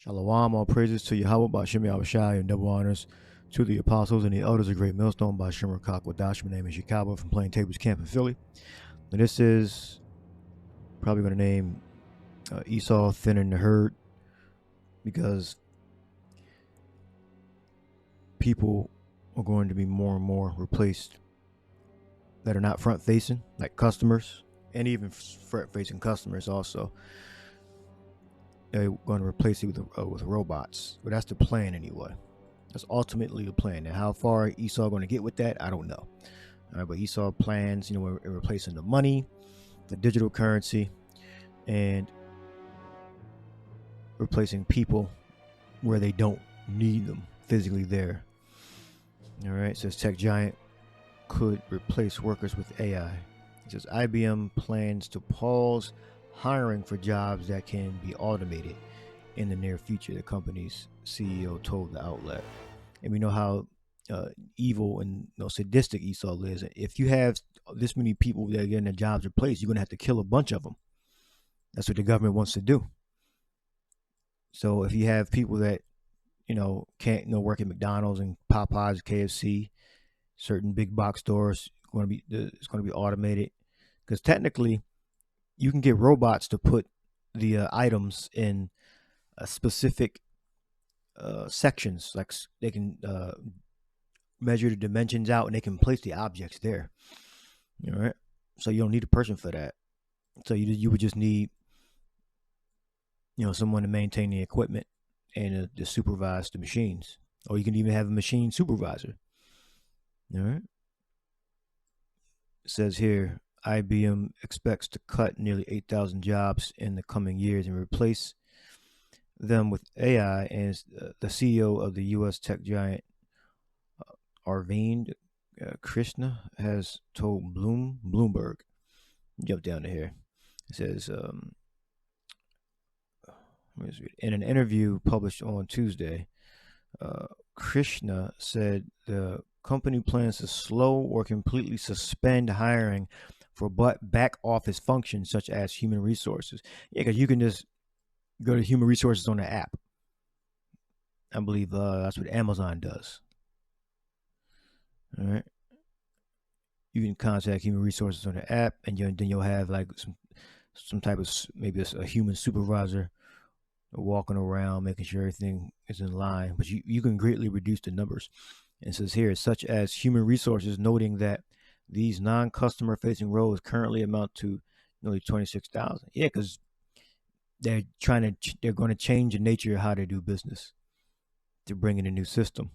Shalom, all praises to Yahweh by Shemi and double honors to the apostles and the elders of Great Millstone by Shimmer Wadash. My name is Chicago from Plain Tables Camp in Philly. Now this is probably going to name Esau thinning the herd, because people are going to be more and more replaced that are not front facing, like customers, and even front facing customers also. They're going to replace it with robots. But that's the plan anyway. That's ultimately the plan. And how far Esau going to get with that, I don't know. All right, but Esau plans, we're replacing the money, the digital currency, and replacing people where they don't need them physically there. All right, it says tech giant could replace workers with AI. It says IBM plans to pause hiring for jobs that can be automated in the near future, the company's CEO told the outlet. And we know how evil and sadistic Esau is. If you have this many people that are getting their jobs replaced, you're going to have to kill a bunch of them. That's what the government wants to do. So if you have people that can't work at McDonald's and Popeyes, KFC, certain big box stores, it's going to be automated, because technically you can get robots to put the items in specific sections. Like they can measure the dimensions out and they can place the objects there. All right. So you don't need a person for that. So you would just need someone to maintain the equipment and to supervise the machines. Or you can even have a machine supervisor. All right. It says here, IBM expects to cut nearly 8,000 jobs in the coming years and replace them with AI. And the CEO of the U.S. tech giant, Arvind Krishna, has told Bloomberg. Jump down to here. It says, in an interview published on Tuesday, Krishna said the company plans to slow or completely suspend hiring for back office functions such as human resources. Yeah, because you can just go to human resources on the app. I believe that's what Amazon does. All right. You can contact human resources on the app, and then you'll have like some type of, maybe a human supervisor walking around making sure everything is in line. But you can greatly reduce the numbers. And it says here, such as human resources, noting that these non-customer facing roles currently amount to nearly 26,000. Yeah, because they're going to change the nature of how they do business to bring in a new system.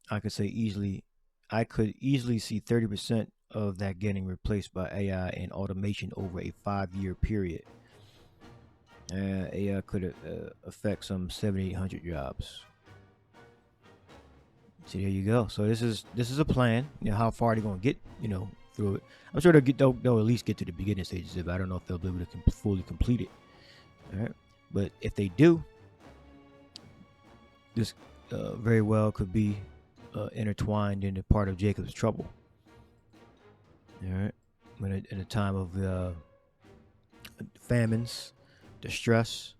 I could easily see 30% of that getting replaced by AI and automation over a 5-year period. AI could affect some 700-800 jobs. So there you go. So this is a plan. How far they're going to get, through it. I'm sure they'll at least get to the beginning stages of it. I don't know if they'll be able to fully complete it. All right. But if they do, this very well could be intertwined into part of Jacob's trouble. All right. In a time of famines, distress.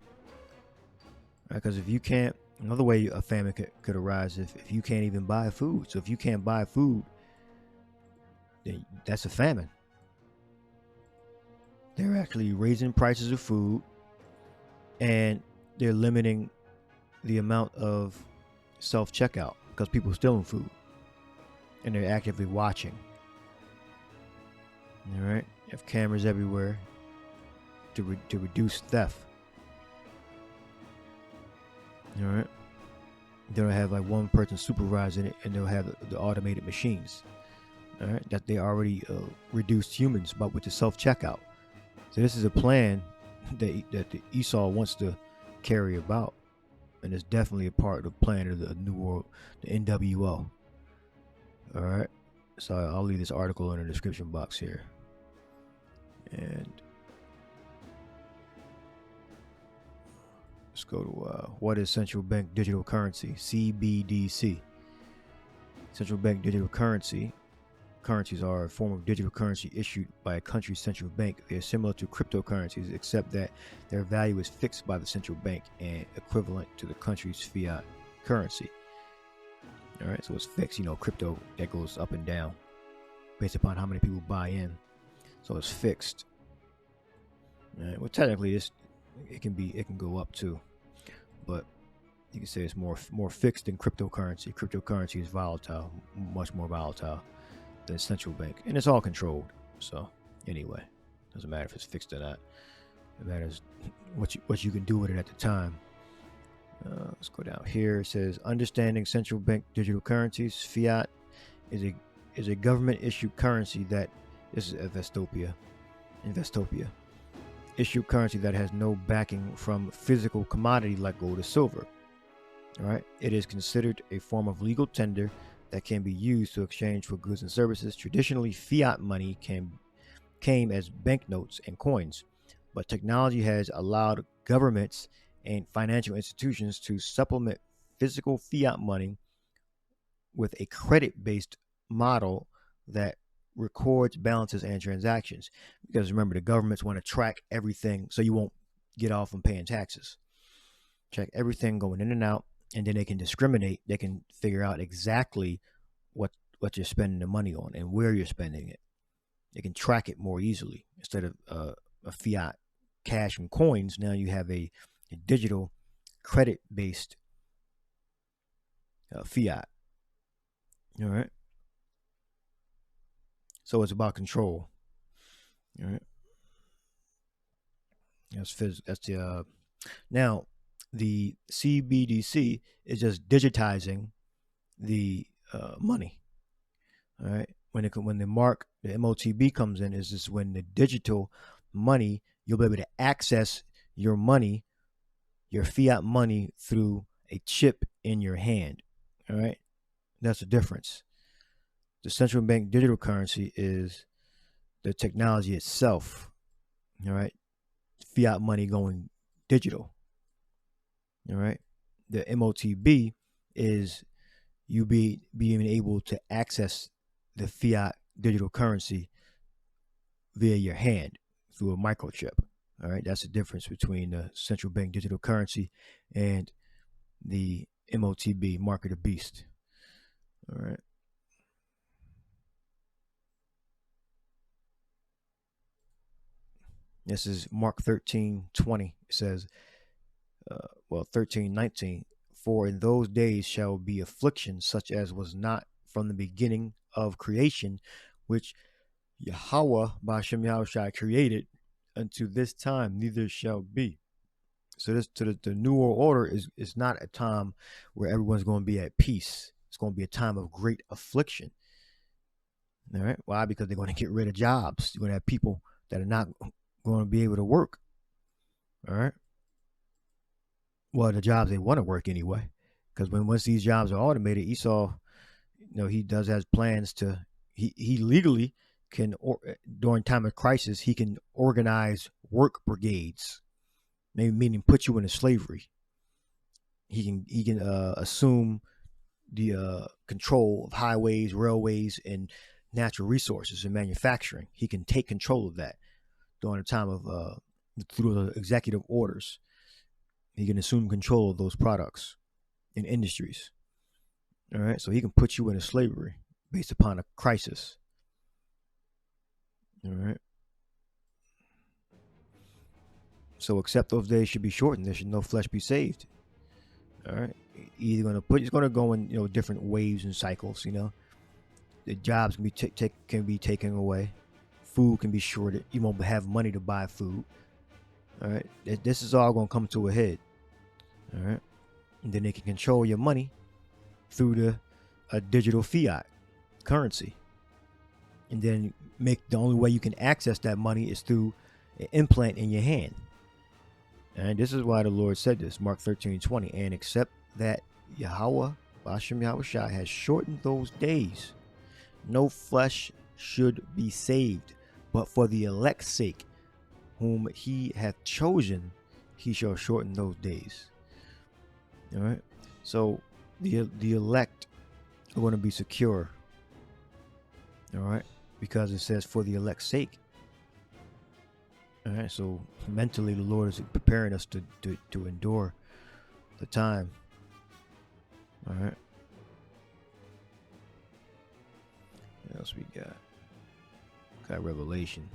Because if you can't, another way a famine could arise if you can't even buy food. So if you can't buy food, then that's a famine. They're actually raising prices of food, and they're limiting the amount of self-checkout because people are stealing food, and they're actively watching. All right, you have cameras everywhere to reduce theft. All right, they'll have like one person supervising it, and they'll have the automated machines. All right, that they already reduced humans, but with the self-checkout. So this is a plan that the Esau wants to carry about, and it's definitely a part of the plan of the New World, the NWO. All right, so I'll leave this article in the description box here, and let's go to what is central bank digital currency, CBDC. Central bank digital currency currencies are a form of digital currency issued by a country's central bank. They are similar to cryptocurrencies, except that their value is fixed by the central bank and equivalent to the country's fiat currency. All right, so it's fixed. Crypto that goes up and down based upon how many people buy in. So it's fixed. All right, well, technically, it can go up too, but you can say it's more fixed than cryptocurrency. Cryptocurrency is volatile, much more volatile than central bank, and it's all controlled. So anyway, doesn't matter if it's fixed or not. It matters what you can do with it at the time. Let's go down here. It says understanding central bank digital currencies. Fiat is a government issued currency that this is Investopia. Issued currency that has no backing from physical commodity like gold or silver. All right. It is considered a form of legal tender that can be used to exchange for goods and services. Traditionally, fiat money came as banknotes and coins, but technology has allowed governments and financial institutions to supplement physical fiat money with a credit-based model that records balances and transactions. Because remember, the governments want to track everything so you won't get off on paying taxes. Check everything going in and out. And then they can discriminate. They can figure out exactly what you're spending the money on and where you're spending it. They can track it more easily. Instead of a fiat cash and coins, now you have a digital credit-based fiat. All right. So it's about control. All right. That's the now. The CBDC is just digitizing the money. All right. When the MOTB comes in, is this when the digital money, you'll be able to access your money, your fiat money, through a chip in your hand. All right. That's the difference. The central bank digital currency is the technology itself. All right. Fiat money going digital. All right. The MOTB is you being able to access the fiat digital currency via your hand through a microchip. All right. That's the difference between the central bank digital currency and the MOTB, mark of the beast. All right. This is Mark 13:20. It says, 13:19, for in those days shall be affliction such as was not from the beginning of creation, which Yahweh Ba'Shem Yahushua created unto this time, neither shall be. So the New World Order is not a time where everyone's going to be at peace. It's going to be a time of great affliction. All right. Why? Because they're going to get rid of jobs. You're going to have people that are not going to be able to work. All right. Well, the jobs they want to work anyway, because once these jobs are automated, Esau, he has plans to. He legally can, during time of crisis, he can organize work brigades, maybe meaning put you into slavery. He can assume the control of highways, railways, and natural resources and manufacturing. He can take control of that during a time of through the executive orders. He can assume control of those products and industries. All right. So he can put you into slavery based upon a crisis. All right. So except those days should be shortened. There should no flesh be saved. All right. It's going to go in, different waves and cycles, The jobs can be taken away. Food can be shorted. You won't have money to buy food. All right. This is all going to come to a head. All right. And then they can control your money through a digital fiat currency. And then the only way you can access that money is through an implant in your hand. And this is why the Lord said this, Mark 13:20. And except that Yahweh, Ba'Shem Yahushua, has shortened those days, no flesh should be saved, but for the elect's sake, whom he hath chosen, he shall shorten those days. All right. So the elect are going to be secure. All right, because it says for the elect's sake. All right, so mentally the Lord is preparing us to endure the time. All right. What else we got? Got Revelation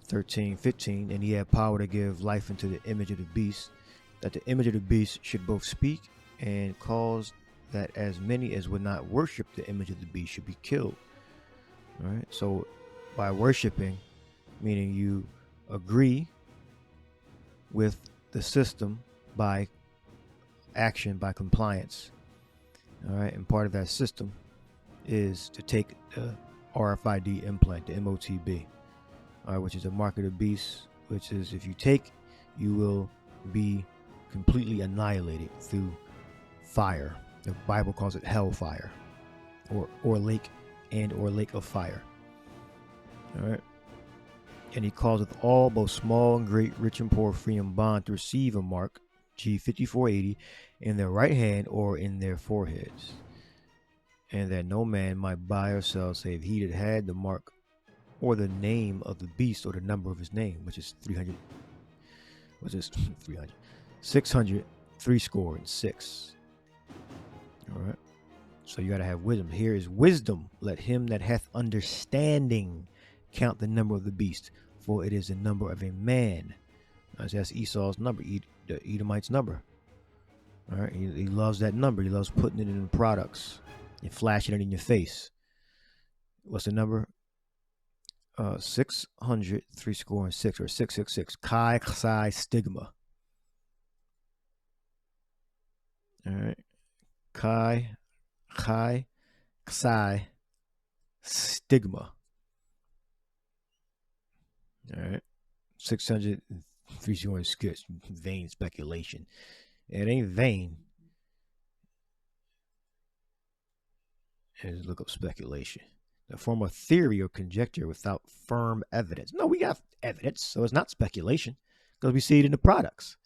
13:15, and he had power to give life into the image of the beast, that the image of the beast should both speak and cause that as many as would not worship the image of the beast should be killed. All right. So by worshiping, meaning you agree with the system by action, by compliance. All right. And part of that system is to take the RFID implant, the MOTB, all right, which is a mark of the beast, which is if you take, you will be completely annihilated through fire. The Bible calls it hellfire, or lake of fire. All right. And he causeth all, both small and great, rich and poor, free and bond, to receive a mark, G5480, in their right hand or in their foreheads, and that no man might buy or sell save he that had the mark or the name of the beast or the number of his name, which is 300. What's this? 300. 600, 66. All right. So you got to have wisdom. Here is wisdom. Let him that hath understanding count the number of the beast, for it is the number of a man. That's Esau's number, the Edomite's number. All right. He loves that number. He loves putting it in products and flashing it in your face. What's the number? 600, 66, or 666. Chi Psi Stigma. All right. Chi Psi Stigma. All right. 600, 366. Vain speculation. It ain't vain. Just look up speculation. The form of theory or conjecture without firm evidence. No, we got evidence, so it's not speculation because we see it in the products.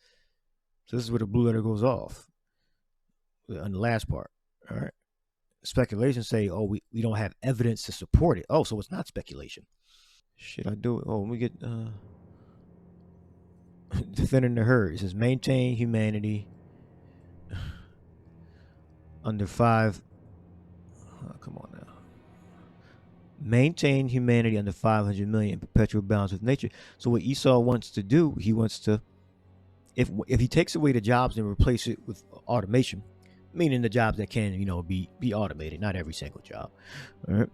So this is where the blue letter goes off on the last part. All right. Speculation say, oh, we don't have evidence to support it. Oh, so it's not speculation. Should I do it? Oh, let me get defending the herd. It says maintain humanity under 5. Come on now. Maintain humanity under 500 million in perpetual balance with nature. So what Esau wants to do, he wants to, if he takes away the jobs and replace it with automation, meaning the jobs that can, be automated, not every single job. All right.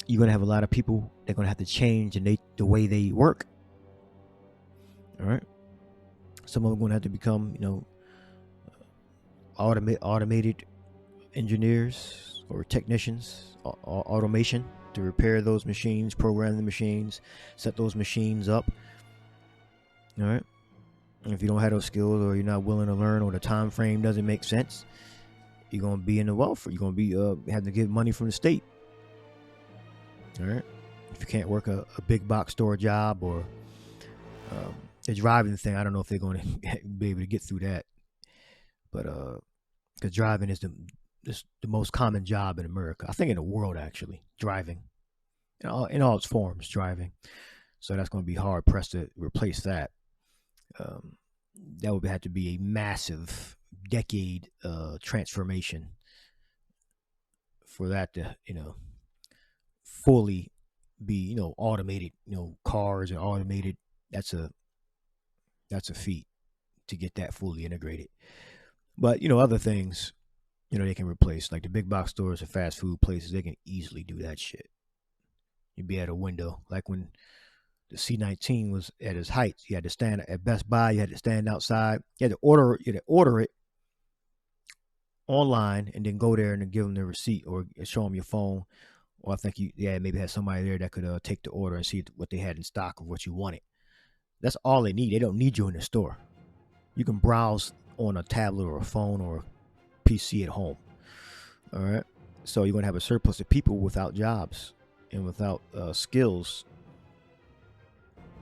You're going to have a lot of people, they're going to have to change the way they work. All right. Some of them are going to have to become, automated engineers or technicians, automation to repair those machines, program the machines, set those machines up. All right. And if you don't have those skills, or you're not willing to learn, or the time frame doesn't make sense, you're going to be in the welfare. You're going to be having to get money from the state. All right. If you can't work a big box store job or the driving thing, I don't know if they're going to be able to get through that. But because driving is the most common job in America, I think in the world, actually, driving in all its forms, driving. So that's going to be hard pressed to replace that. That would have to be a massive decade transformation for that to fully be automated. Cars are automated. That's a feat to get that fully integrated. But other things, they can replace, like the big box stores or fast food places. They can easily do that shit. You'd be at a window, like when the C-19 was at its height. You had to stand at Best Buy. You had to stand outside. You had to order it online and then go there and then give them the receipt or show them your phone. Or I think maybe had somebody there that could take the order and see what they had in stock of what you wanted. That's all they need. They don't need you in the store. You can browse on a tablet or a phone or a PC at home. All right. So you're going to have a surplus of people without jobs and without skills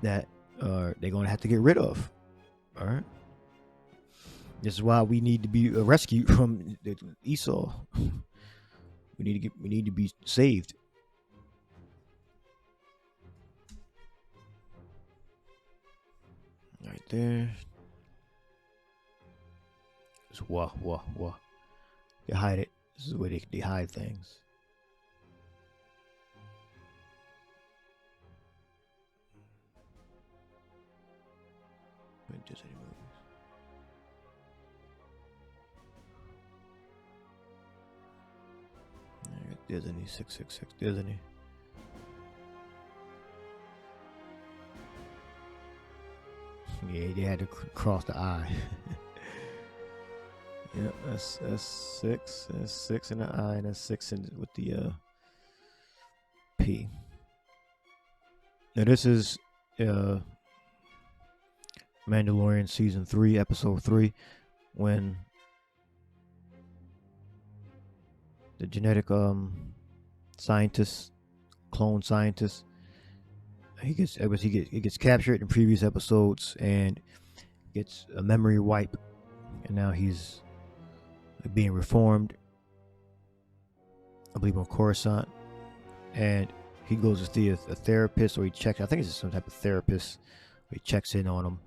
that they're going to have to get rid of. All right. This is why we need to be rescued from Esau. We need to be saved. Right there. Just wah. They hide it. This is the way they hide things. Disney movies. Disney 666 Disney. Yeah, they had to cross the I. Yep, that's 6. That's 6 in the I, and that's 6 with the P. Now this is Mandalorian season 3, episode 3, when the genetic scientist, clone scientist, he gets captured in previous episodes and gets a memory wipe, and now he's being reformed, I believe, on Coruscant, and he goes to see a therapist, or he checks, I think it's some type of therapist, he checks in on him,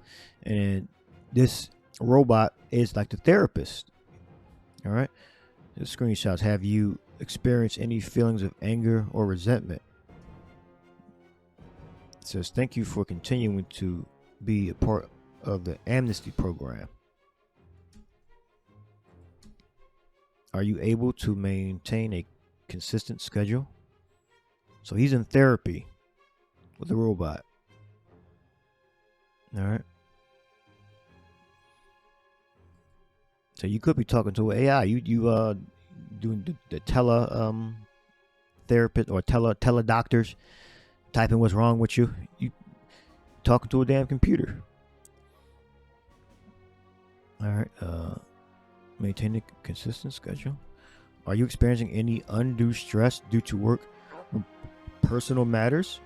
and this robot is like the therapist. All right, the screenshots. Have you experienced any feelings of anger or resentment? It says, thank you for continuing to be a part of the amnesty program. Are you able to maintain a consistent schedule? So he's in therapy with the robot. All right. So you could be talking to an AI. You doing the tele therapist or tele doctors, typing what's wrong with you. You talking to a damn computer. All right. Maintain a consistent schedule. Are you experiencing any undue stress due to work or personal matters?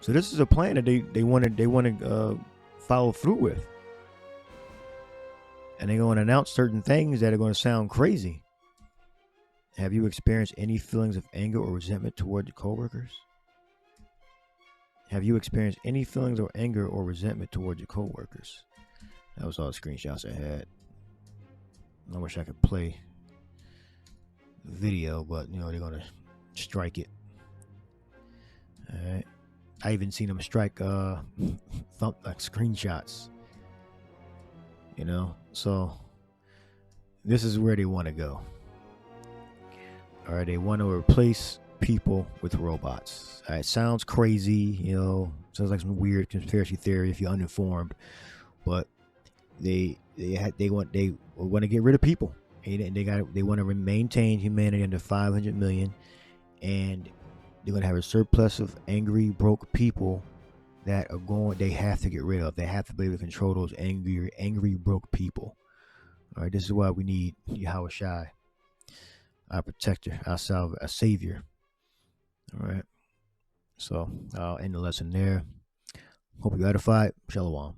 So this is a plan that they want to follow through with, and they're going to announce certain things that are going to sound crazy. Have you experienced any feelings of anger or resentment toward your coworkers? Have you experienced any feelings of anger or resentment toward your coworkers? That was all the screenshots I had. I wish I could play the video, but you know they're gonna strike it. All right, I even seen them strike like screenshots. You know, so this is where they want to go. All right, they want to replace people with robots. All right, sounds crazy, you know, sounds like some weird conspiracy theory if you're uninformed, but they want to get rid of people. They want to maintain humanity under 500 million, and they're going to have a surplus of angry, broke people that they have to get rid of. They have to be able to control those angry, broke people. All right, this is why we need Yahushua, our protector, our savior. All right, so I'll end the lesson there. Hope you edified. Shalom.